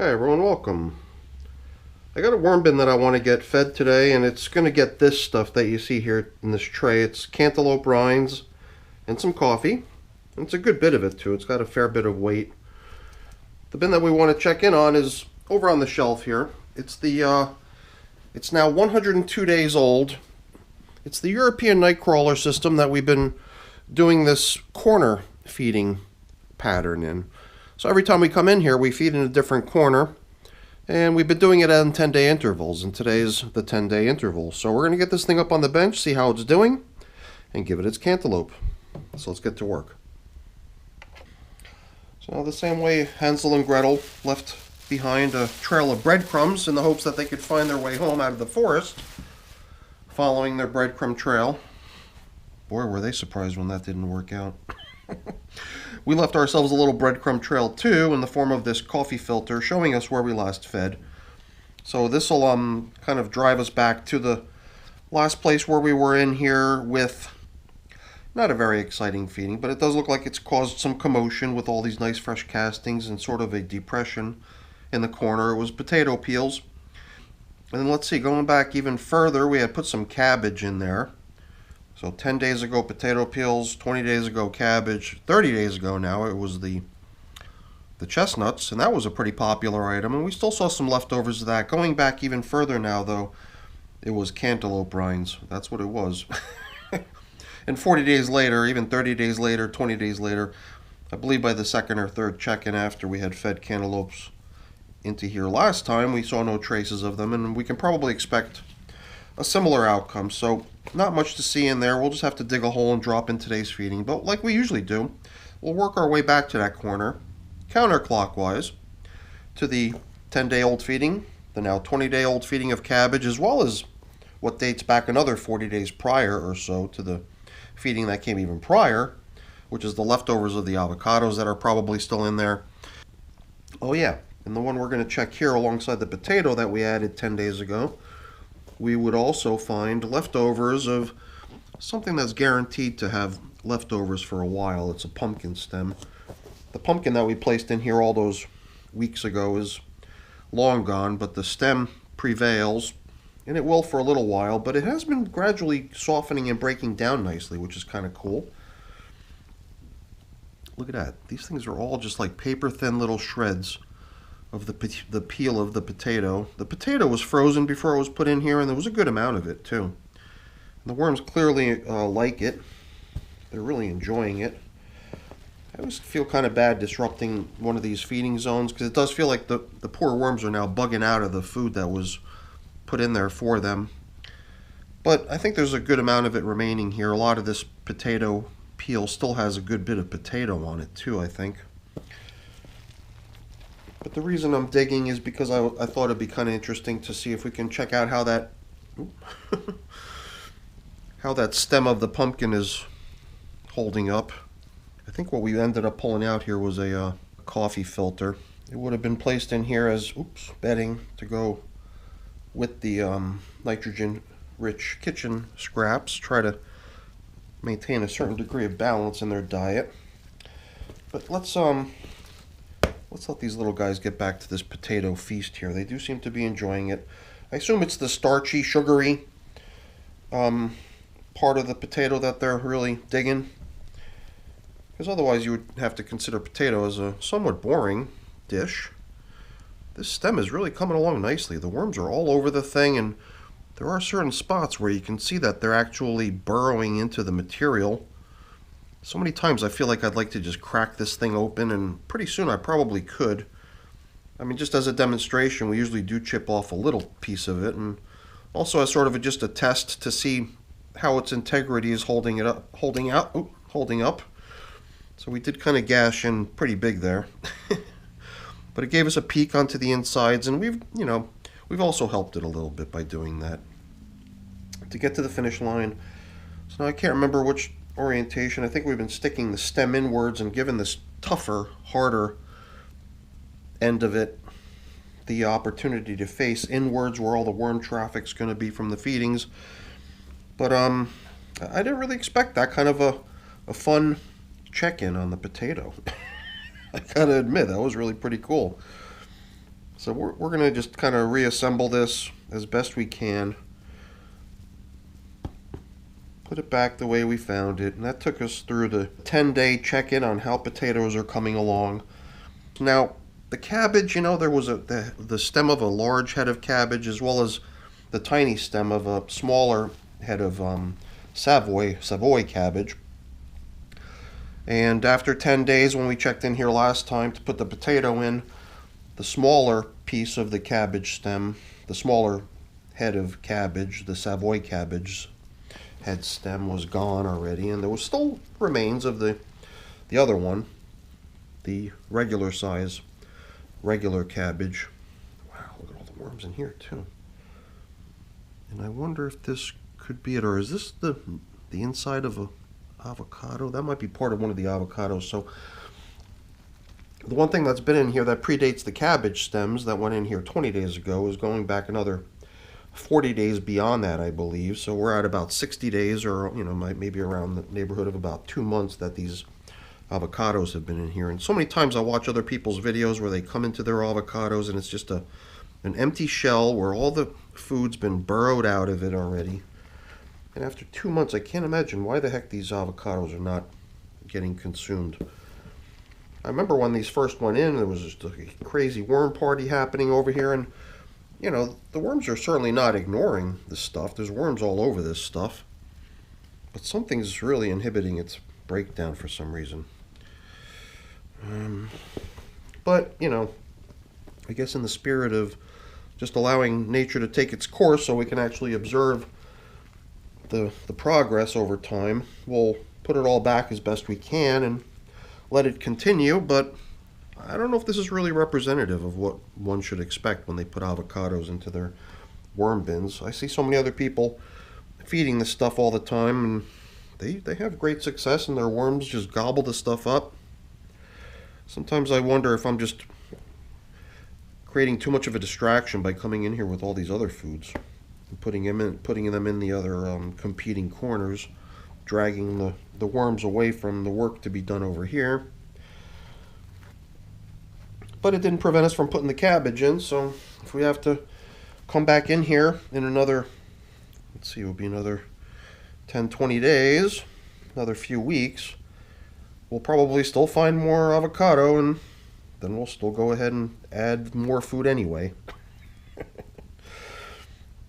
Hi everyone, welcome. I got a worm bin that I want to get fed today, and it's going to get this stuff that you see here in this tray. It's cantaloupe rinds and some coffee. And it's a good bit of it too. It's got a fair bit of weight. The bin that we want to check in on is over on the shelf here. It's now 102 days old. It's the European nightcrawler system that we've been doing this corner feeding pattern in. So every time we come in here, we feed in a different corner, and we've been doing it on 10-day intervals, and today's the 10-day interval. So we're going to get this thing up on the bench, see how it's doing, and give it its cantaloupe. So let's get to work. So the same way Hansel and Gretel left behind a trail of breadcrumbs in the hopes that they could find their way home out of the forest, following their breadcrumb trail. Boy, were they surprised when that didn't work out. We left ourselves a little breadcrumb trail too, in the form of this coffee filter showing us where we last fed. So this will kind of drive us back to the last place where we were in here with not a very exciting feeding, but it does look like it's caused some commotion with all these nice fresh castings and sort of a depression in the corner. It was potato peels. And then let's see, going back even further, we had put some cabbage in there. So 10 days ago, potato peels, 20 days ago, cabbage, 30 days ago now, it was the chestnuts, and that was a pretty popular item, and we still saw some leftovers of that. Going back even further now, though, it was cantaloupe rinds. That's what it was. And 40 days later, even 30 days later, 20 days later, I believe by the second or third check-in after we had fed cantaloupes into here last time, we saw no traces of them, and we can probably expect a similar outcome. So not much to see in there. We'll just have to dig a hole and drop in today's feeding. But like we usually do, we'll work our way back to that corner, counterclockwise, to the 10-day-old feeding, the now 20-day-old feeding of cabbage, as well as what dates back another 40 days prior or so to the feeding that came even prior, which is the leftovers of the avocados that are probably still in there. Oh yeah, and the one we're going to check here alongside the potato that we added 10 days ago, we would also find leftovers of something that's guaranteed to have leftovers for a while. It's a pumpkin stem. The pumpkin that we placed in here all those weeks ago is long gone, but the stem prevails, and it will for a little while, but it has been gradually softening and breaking down nicely, which is kind of cool. Look at that. These things are all just like paper-thin little shreds of the peel of the potato. The potato was frozen before it was put in here, and there was a good amount of it too. And the worms clearly like it. They're really enjoying it. I always feel kind of bad disrupting one of these feeding zones, because it does feel like the poor worms are now bugging out of the food that was put in there for them. But I think there's a good amount of it remaining here. A lot of this potato peel still has a good bit of potato on it too, I think. But the reason I'm digging is because I thought it'd be kind of interesting to see if we can check out how that how that stem of the pumpkin is holding up. I think what we ended up pulling out here was a coffee filter. It would have been placed in here as bedding to go with the nitrogen-rich kitchen scraps. Try to maintain a certain degree of balance in their diet. But let's let these little guys get back to this potato feast here. They do seem to be enjoying it. I assume it's the starchy, sugary part of the potato that they're really digging, because otherwise you would have to consider potato as a somewhat boring dish. This stem is really coming along nicely. The worms are all over the thing, and there are certain spots where you can see that they're actually burrowing into the material. So many times I feel like I'd like to just crack this thing open, and pretty soon I probably could. I mean, just as a demonstration, we usually do chip off a little piece of it, and also as sort of just a test to see how its integrity is holding up. So we did kind of gash in pretty big there. But it gave us a peek onto the insides, and we've also helped it a little bit by doing that. To get to the finish line, so now I can't remember which orientation. I think we've been sticking the stem inwards and given this tougher, harder end of it the opportunity to face inwards where all the worm traffic's going to be from the feedings. But I didn't really expect that kind of a fun check-in on the potato. I gotta admit, that was really pretty cool. So we're going to just kind of reassemble this as best we can. Put it back the way we found it. And that took us through the 10-day check-in on how potatoes are coming along. Now, the cabbage, there was the stem of a large head of cabbage as well as the tiny stem of a smaller head of Savoy cabbage. And after 10 days, when we checked in here last time to put the potato in, the smaller piece of the cabbage stem, the smaller head of cabbage, the Savoy cabbage head stem was gone already, and there was still remains of the other one, the regular size, regular cabbage. Wow, look at all the worms in here too. And I wonder if this could be it, or is this the inside of a avocado? That might be part of one of the avocados. So the one thing that's been in here that predates the cabbage stems that went in here 20 days ago is going back another 40 days beyond that, I believe. So we're at about 60 days, or maybe around the neighborhood of about 2 months that these avocados have been in here. And so many times I watch other people's videos where they come into their avocados and it's just an empty shell where all the food's been burrowed out of it already. And after 2 months, I can't imagine why the heck these avocados are not getting consumed. I remember when these first went in, there was just a crazy worm party happening over here, and the worms are certainly not ignoring this stuff. There's worms all over this stuff, but something's really inhibiting its breakdown for some reason. But I guess in the spirit of just allowing nature to take its course so we can actually observe the progress over time, we'll put it all back as best we can and let it continue. But I don't know if this is really representative of what one should expect when they put avocados into their worm bins. I see so many other people feeding this stuff all the time, and they have great success, and their worms just gobble the stuff up. Sometimes I wonder if I'm just creating too much of a distraction by coming in here with all these other foods and putting them in the other competing corners, dragging the worms away from the work to be done over here. But it didn't prevent us from putting the cabbage in, so if we have to come back in here in another, let's see, it'll be another 10, 20 days, another few weeks, we'll probably still find more avocado, and then we'll still go ahead and add more food anyway.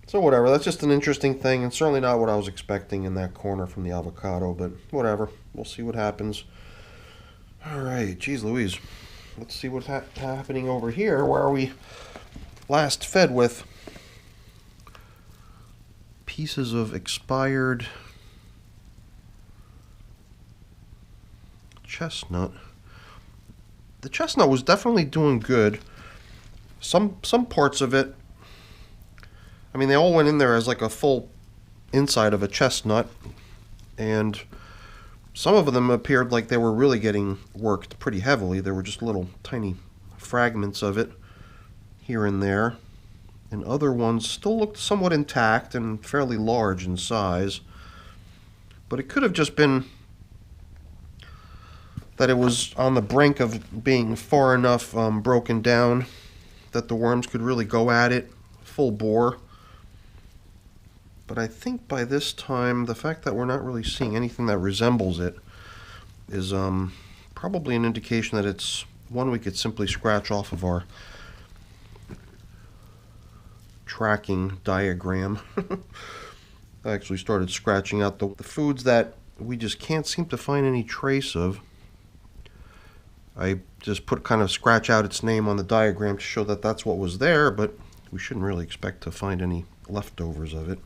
So whatever, that's just an interesting thing, and certainly not what I was expecting in that corner from the avocado, but whatever, we'll see what happens. Alright, geez Louise. Let's see what's happening over here, where we last fed with pieces of expired chestnut. The chestnut was definitely doing good. Some parts of it, I mean, they all went in there as like a full inside of a chestnut, and some of them appeared like they were really getting worked pretty heavily. There were just little tiny fragments of it here and there, and other ones still looked somewhat intact and fairly large in size. But it could have just been that it was on the brink of being far enough broken down that the worms could really go at it full bore. But I think by this time, the fact that we're not really seeing anything that resembles it is probably an indication that it's one we could simply scratch off of our tracking diagram. I actually started scratching out the foods that we just can't seem to find any trace of. I just kind of scratch out its name on the diagram to show that that's what was there, but we shouldn't really expect to find any leftovers of it.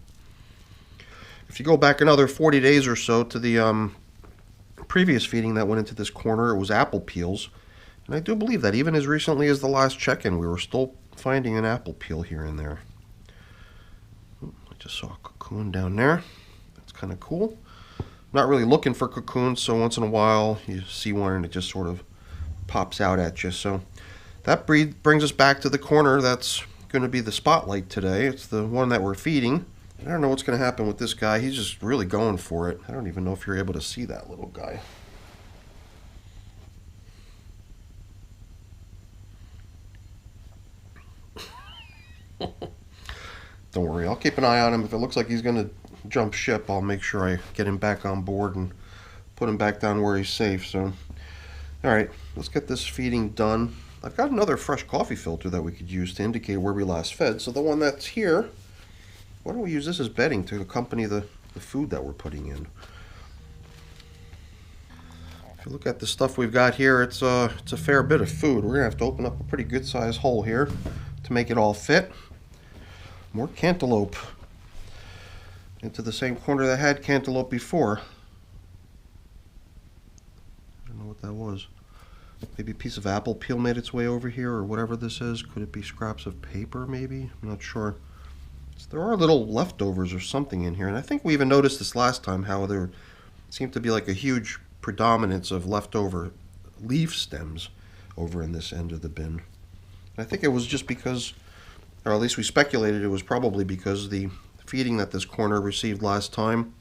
If you go back another 40 days or so to the previous feeding that went into this corner, it was apple peels. And I do believe that even as recently as the last check-in, we were still finding an apple peel here and there. I just saw a cocoon down there. That's kind of cool. I'm not really looking for cocoons, so once in a while you see one and it just sort of pops out at you. So that brings us back to the corner that's going to be the spotlight today. It's the one that we're feeding. I don't know what's going to happen with this guy. He's just really going for it. I don't even know if you're able to see that little guy. don't worry. I'll keep an eye on him. If it looks like he's going to jump ship, I'll make sure I get him back on board and put him back down where he's safe. So, all right, let's get this feeding done. I've got another fresh coffee filter that we could use to indicate where we last fed. So the one that's here, why don't we use this as bedding to accompany the food that we're putting in? If you look at the stuff we've got here, it's a fair bit of food. We're gonna have to open up a pretty good sized hole here to make it all fit. More cantaloupe into the same corner that had cantaloupe before. I don't know what that was. Maybe a piece of apple peel made its way over here, or whatever this is. Could it be scraps of paper, maybe? I'm not sure. So there are little leftovers or something in here, and I think we even noticed this last time, how there seemed to be like a huge predominance of leftover leaf stems over in this end of the bin. And I think it was just because, or at least we speculated it was probably because the feeding that this corner received last time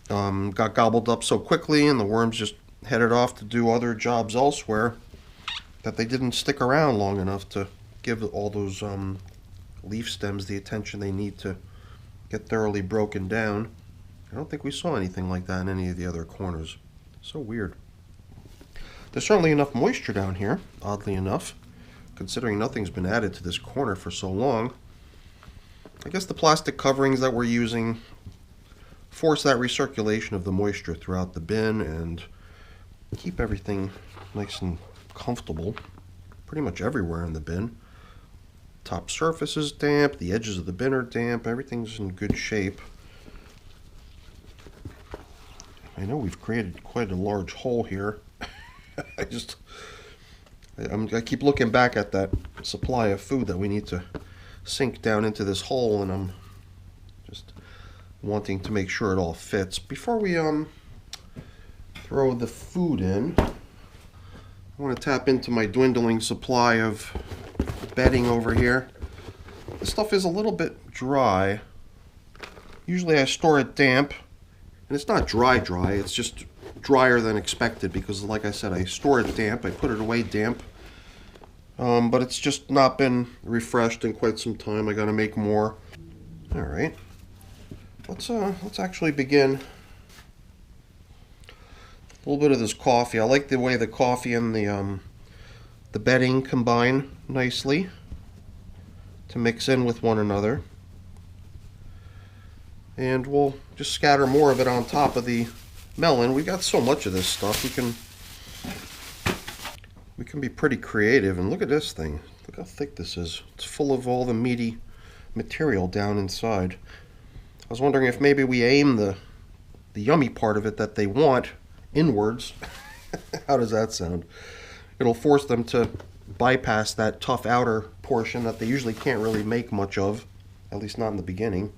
got gobbled up so quickly, and the worms just headed off to do other jobs elsewhere, that they didn't stick around long enough to give all those leaf stems the attention they need to get thoroughly broken down. I don't think we saw anything like that in any of the other corners. So weird. There's certainly enough moisture down here, oddly enough, considering nothing's been added to this corner for so long. I guess the plastic coverings that we're using force that recirculation of the moisture throughout the bin and keep everything nice and comfortable pretty much everywhere in the bin. Top surface is damp, the edges of the bin are damp, everything's in good shape. I know we've created quite a large hole here. I keep looking back at that supply of food that we need to sink down into this hole, and I'm just wanting to make sure it all fits. Before we throw the food in, I want to tap into my dwindling supply of bedding over here. This stuff is a little bit dry. Usually I store it damp, and it's not dry, it's just drier than expected because, like I said, I store it damp, I put it away damp, but it's just not been refreshed in quite some time. I gotta make more. All right, let's actually begin. A little bit of this coffee. I like the way the coffee and the bedding combine nicely to mix in with one another. And we'll just scatter more of it on top of the melon. We got so much of this stuff. We can be pretty creative. And look at this thing. Look how thick this is. It's full of all the meaty material down inside. I was wondering if maybe we aim the yummy part of it that they want inwards. How does that sound? It'll force them to bypass that tough outer portion that they usually can't really make much of, at least not in the beginning.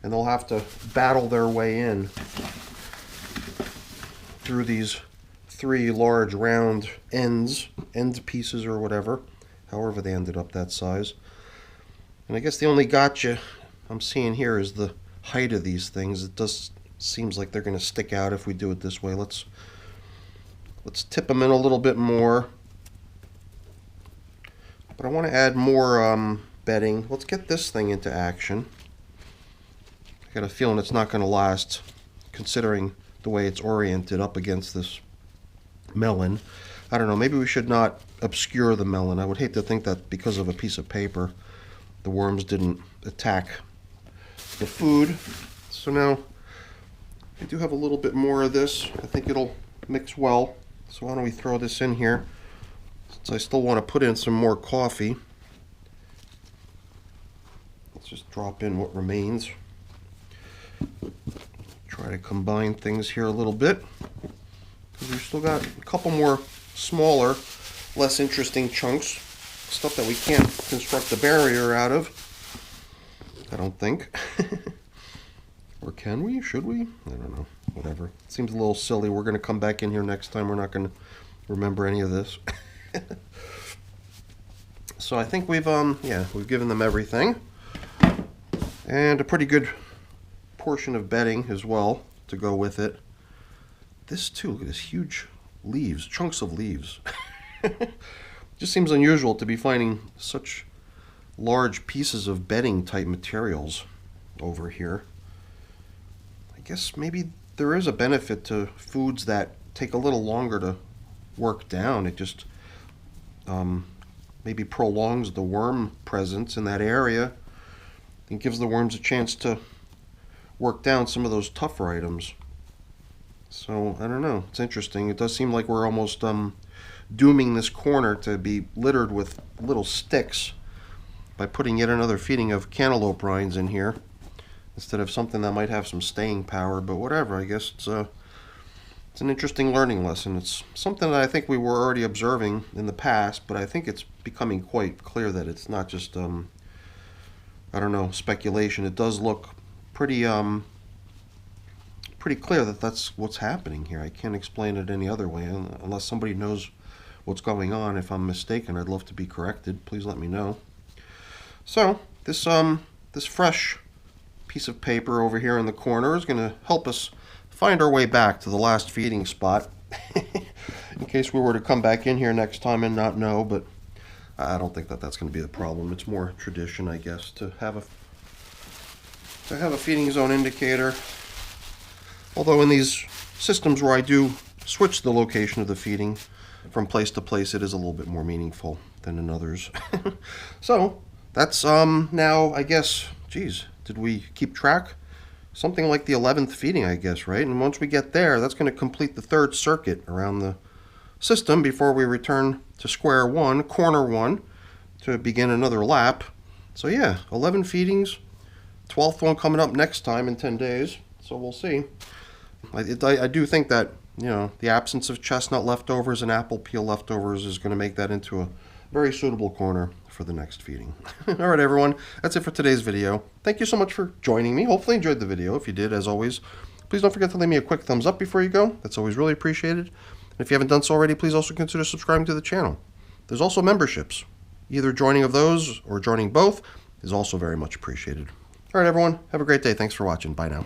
And they'll have to battle their way in through these three large round end pieces or whatever, however they ended up that size. And I guess the only gotcha I'm seeing here is the height of these things. It does seems like they're going to stick out if we do it this way. Let's tip them in a little bit more. But I want to add more bedding. Let's get this thing into action. I got a feeling it's not going to last, considering the way it's oriented up against this melon. I don't know, maybe we should not obscure the melon. I would hate to think that because of a piece of paper the worms didn't attack the food. So now I do have a little bit more of this. I think it'll mix well. So why don't we throw this in here, since I still want to put in some more coffee. Let's just drop in what remains. Try to combine things here a little bit, because we've still got a couple more smaller, less interesting chunks, stuff that we can't construct a barrier out of, I don't think. Or can we? Should we? I don't know. Whatever. It seems a little silly. We're going to come back in here next time. We're not going to remember any of this. So I think we've given them everything. And a pretty good portion of bedding as well to go with it. This too, look at this huge leaves, chunks of leaves. Just seems unusual to be finding such large pieces of bedding type materials over here. I guess maybe there is a benefit to foods that take a little longer to work down. It just maybe prolongs the worm presence in that area and gives the worms a chance to work down some of those tougher items. So I don't know, it's interesting. It does seem like we're almost dooming this corner to be littered with little sticks by putting yet another feeding of cantaloupe rinds in here instead of something that might have some staying power. But whatever, I guess it's an interesting learning lesson. It's something that I think we were already observing in the past, but I think it's becoming quite clear that it's not just I don't know, speculation. It does look pretty clear that that's what's happening here. I can't explain it any other way unless somebody knows what's going on. If I'm mistaken, I'd love to be corrected. Please let me know. So this fresh piece of paper over here in the corner is going to help us find our way back to the last feeding spot in case we were to come back in here next time and not know, but I don't think that that's going to be the problem. It's more tradition, I guess, to have a feeding zone indicator. Although in these systems where I do switch the location of the feeding from place to place, it is a little bit more meaningful than in others. So that's now, I guess, geez, did we keep track? Something like the 11th feeding, I guess, right? And once we get there, that's going to complete the third circuit around the system before we return to square one, corner one, to begin another lap. So yeah, 11 feedings, 12th one coming up next time in 10 days. So we'll see. I do think that, you know, the absence of chestnut leftovers and apple peel leftovers is going to make that into a very suitable corner for the next feeding. All right, everyone, that's it for today's video. Thank you so much for joining me. Hopefully you enjoyed the video. If you did, as always, please don't forget to leave me a quick thumbs up before you go. That's always really appreciated. And if you haven't done so already, please also consider subscribing to the channel. There's also memberships. Either joining of those or joining both is also very much appreciated. All right, everyone, have a great day. Thanks for watching. Bye now.